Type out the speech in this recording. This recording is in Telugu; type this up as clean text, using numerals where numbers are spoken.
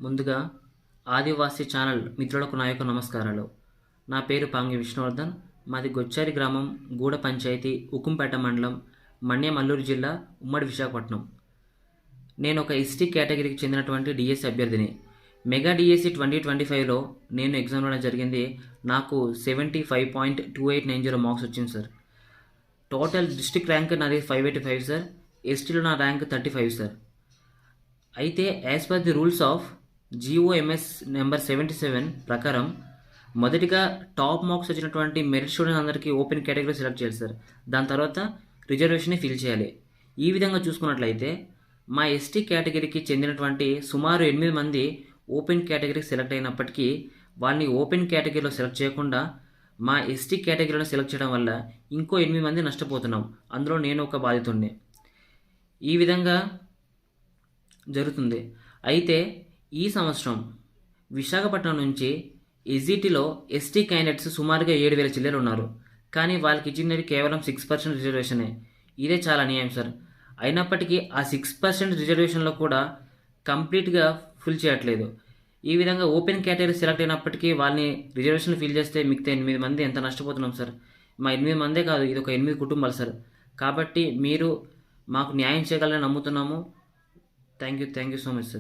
ముందుగా ఆదివాసీ ఛానల్ మిత్రులకు నా యొక్క నమస్కారాలు. నా పేరు పాంగి విష్ణువర్ధన్. మాది గొచ్చారి గ్రామం, గూడ పంచాయతీ, ఉక్కుంపేట మండలం, మన్యం అల్లూరు జిల్లా, ఉమ్మడి విశాఖపట్నం. నేను ఒక ఎస్టీ కేటగిరీకి చెందినటువంటి డిఎస్సి అభ్యర్థిని. మెగా డిఎస్సి 2025లో నేను ఎగ్జామ్ రాయడం జరిగింది. నాకు 75.2890 మార్క్స్ వచ్చింది సార్. టోటల్ డిస్ట్రిక్ట్ ర్యాంక్ నాది 585 సార్. ఎస్టీలో నా ర్యాంక్ 35 సార్. అయితే as per the rules of GOMS number 77 ప్రకారం మొదటిగా టాప్ మార్క్స్ వచ్చినటువంటి మెరిట్ స్టూడెంట్స్ అందరికీ ఓపెన్ కేటగిరీ సెలెక్ట్ చేయాలి సార్. దాని తర్వాత రిజర్వేషన్ ఫిల్ చేయాలి. ఈ విధంగా చూసుకున్నట్లయితే మా ఎస్టీ కేటగిరీకి చెందినటువంటి సుమారు 8 మంది ఓపెన్ కేటగిరీకి సెలెక్ట్ అయినప్పటికీ వాళ్ళని ఓపెన్ కేటగిరీలో సెలెక్ట్ చేయకుండా మా ఎస్టీ కేటగిరీలో సెలెక్ట్ చేయడం వల్ల ఇంకో 8 మంది నష్టపోతున్నాం. అందులో నేను ఒక బాధితుడిని. ఈ విధంగా జరుగుతుంది. అయితే ఈ సంవత్సరం విశాఖపట్నం నుంచి ఎస్జిటిలో ఎస్టీ క్యాండిడేట్స్ సుమారుగా 7,000 చిల్లర ఉన్నారు. కానీ వాళ్ళకి ఇచ్చినది కేవలం 6% రిజర్వేషనే. ఇదే చాలా అన్యాయం సార్. అయినప్పటికీ ఆ 6% రిజర్వేషన్లో కూడా కంప్లీట్గా ఫుల్ చేయట్లేదు. ఈ విధంగా ఓపెన్ కేటగిరీ సెలెక్ట్ అయినప్పటికీ వాళ్ళని రిజర్వేషన్ ఫిల్ చేస్తే మిగతా 8 మంది ఎంత నష్టపోతున్నాం సార్. మా 8 మందే కాదు, ఇది ఒక 8 కుటుంబాలు సార్. కాబట్టి మీరు మాకు న్యాయం చేయగలరని నమ్ముతున్నాము. Thank you so much sir.